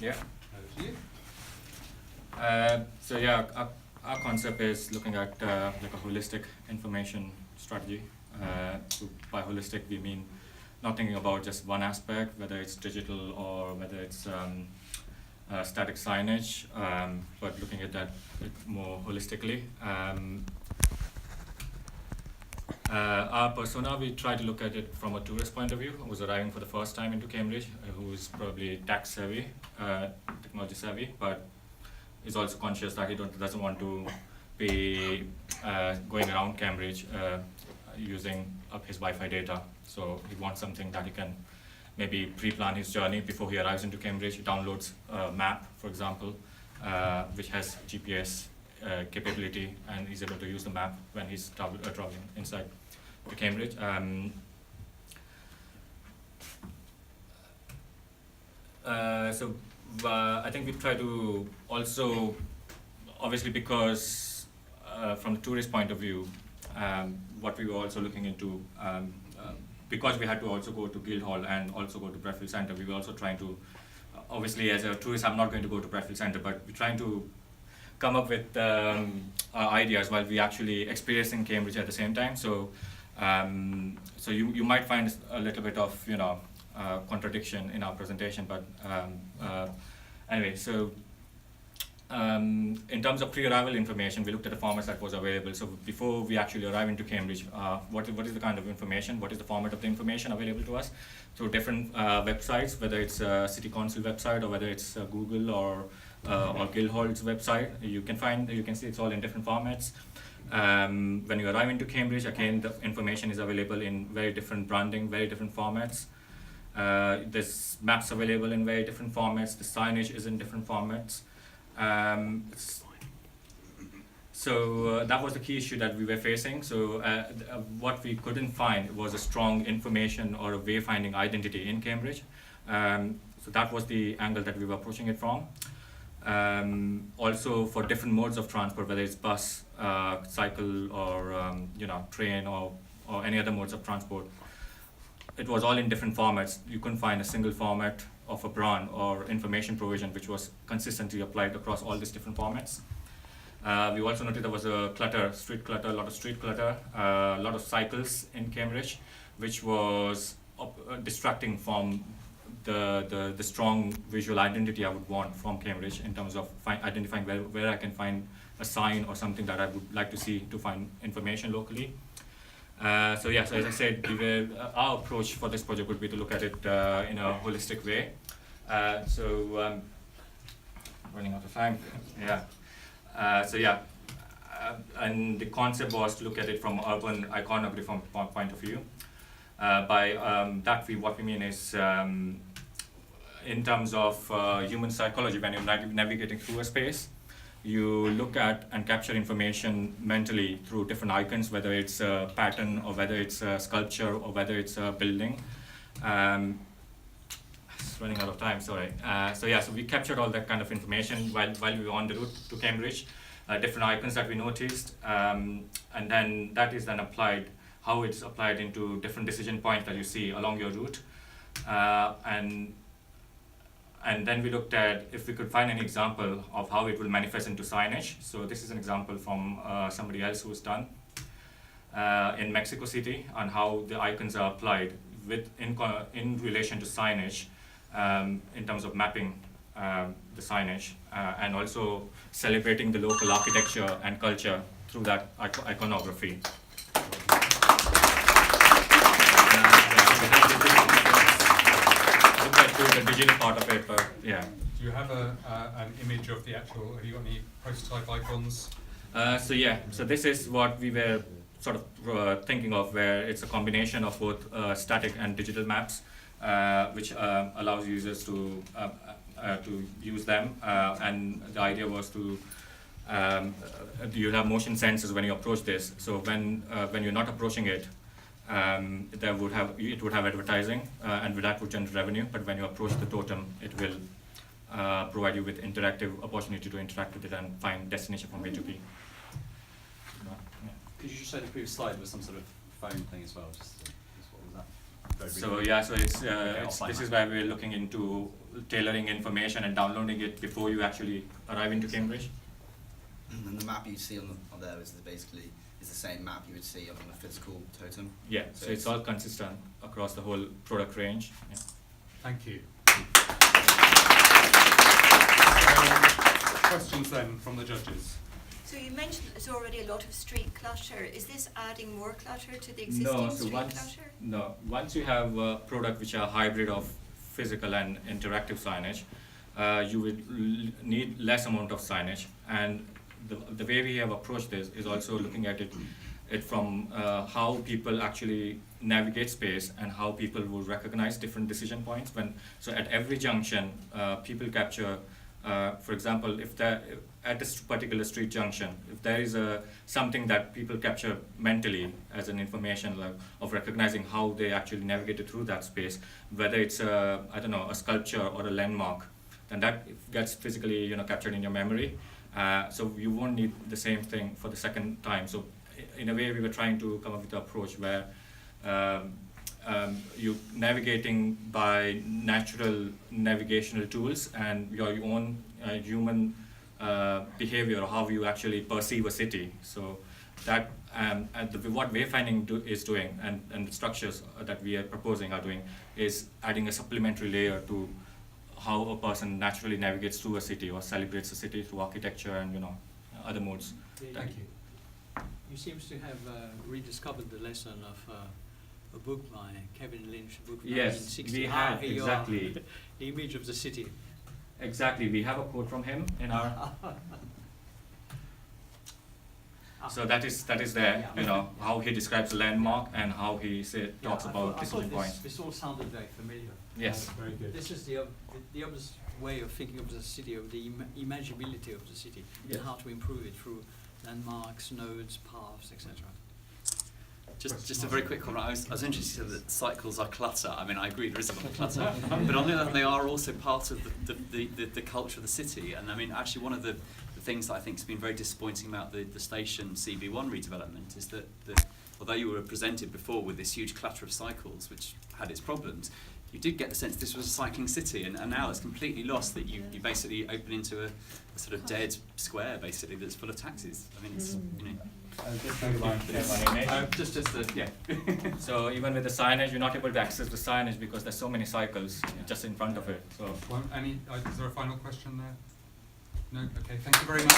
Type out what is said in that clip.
Yeah. Over to you. So yeah, our concept is looking at like a holistic information strategy. So by holistic, we mean not thinking about just one aspect, whether it's digital or whether it's static signage, but looking at that more holistically. Our persona, we try to look at it from a tourist point of view, who's arriving for the first time into Cambridge, who's probably tech savvy, technology savvy, but is also conscious that he doesn't want to be going around Cambridge using up his Wi-Fi data. So he wants something that he can maybe pre-plan his journey before he arrives into Cambridge. He downloads a map, for example, which has GPS capability, and he's able to use the map when he's traveling inside to Cambridge. I think we try to also, obviously, because from the tourist point of view, what we were also looking into, because we had to also go to Guildhall and also go to Bradfield Centre, we were also trying to, obviously as a tourist I'm not going to go to Bradfield Centre, but we're trying to come up with ideas while we actually experiencing Cambridge at the same time. So you might find a little bit of contradiction in our presentation, but anyway, so in terms of pre-arrival information, we looked at the formats that was available. So before we actually arrive into Cambridge, what is the kind of information, what is the format of the information available to us through different websites, whether it's a City Council website or whether it's Google or Guildhall's website. You can see it's all in different formats. When you arrive into Cambridge, again, the information is available in very different branding, very different formats. There's maps available in very different formats. The signage is in different formats. So that was the key issue that we were facing. So what we couldn't find was a strong information or a wayfinding identity in Cambridge. So that was the angle that we were approaching it from. Also for different modes of transport, whether it's bus, cycle, or train, or any other modes of transport, it was all in different formats. You couldn't find a single format of a brand or information provision which was consistently applied across all these different formats. We also noted there was a street clutter, a lot of street clutter, a lot of cycles in Cambridge, which was distracting from the strong visual identity I would want from Cambridge in terms of identifying where I can find a sign or something that I would like to see to find information locally. So as I said, our approach for this project would be to look at it in a holistic way. Running out of time. And the concept was to look at it from urban iconography point of view. What we mean is in terms of human psychology, when you're navigating through a space, you look at and capture information mentally through different icons, whether it's a pattern or whether it's a sculpture or whether it's a building. It's running out of time, sorry. So we captured all that kind of information while we were on the route to Cambridge, different icons that we noticed, and then that is then applied, how it's applied into different decision points that you see along your route. And then we looked at if we could find an example of how it will manifest into signage. So this is an example from somebody else who's done in Mexico City on how the icons are applied in relation to signage in terms of mapping the signage and also celebrating the local architecture and culture through that iconography. The digital part of it, but yeah. Do you have an image of the actual, have you got any prototype icons? So this is what we were sort of thinking of, where it's a combination of both static and digital maps, which allows users to use them, and the idea was to you have motion sensors when you approach this. So when you're not approaching it, it would have advertising, and that would generate revenue. But when you approach the totem, it will provide you with interactive opportunity to interact with it and find destination from A to B. Could you just show the previous slide with some sort of phone thing as well? What was that? very So briefly. yeah, so it's, offline this is map. where we're looking into tailoring information and downloading it before you actually arrive into Cambridge. And the map you see on there is basically the same map you would see on a physical totem. Yeah, so it's all consistent across the whole product range. Yeah. Thank you. Questions then from the judges? So you mentioned there's already a lot of street clutter. Is this adding more clutter to the existing No, so street once clutter? once you have a product which are hybrid of physical and interactive signage, you would need less amount of signage. And the way we have approached this is also looking at it from how people actually navigate space and how people will recognize different decision points. So at every junction, people capture, for example, if at this particular street junction, if there is something that people capture mentally as an information of recognizing how they actually navigated through that space, whether it's a sculpture or a landmark, then that gets physically captured in your memory. So you won't need the same thing for the second time. So in a way, we were trying to come up with an approach where you navigating by natural navigational tools and your own human behavior, or how you actually perceive a city. So that what Wayfinding is doing, and the structures that we are proposing are doing, is adding a supplementary layer to how a person naturally navigates through a city or celebrates a city through architecture and other modes. Thank you. You seem to have rediscovered the lesson of a book by Kevin Lynch, a book from Yes, 1960. we have, He, exactly. the image of the city. Exactly, we have a quote from him in our. So that is there, how he describes a landmark and how he talks about decision points. This all sounded very familiar. Yes. Very good. This is the other way of thinking of the city, of the imaginability of the city, Yes. and how to improve it through landmarks, nodes, paths, etc. Just a very quick comment. I was interested that cycles are clutter. I mean, I agree there is a lot of clutter, but on the other hand, they are also part of the culture of the city. And I mean, actually, one of the things that I think has been very disappointing about the station CB1 redevelopment is that although you were presented before with this huge clutter of cycles, which had its problems, you did get the sense this was a cycling city, and now it's completely lost. That you basically open into a sort of dead square, basically, that's full of taxis. I mean, it's So even with the signage, you're not able to access the signage because there's so many cycles just in front of it. So. Well, is there a final question there? No? Okay, thank you very much.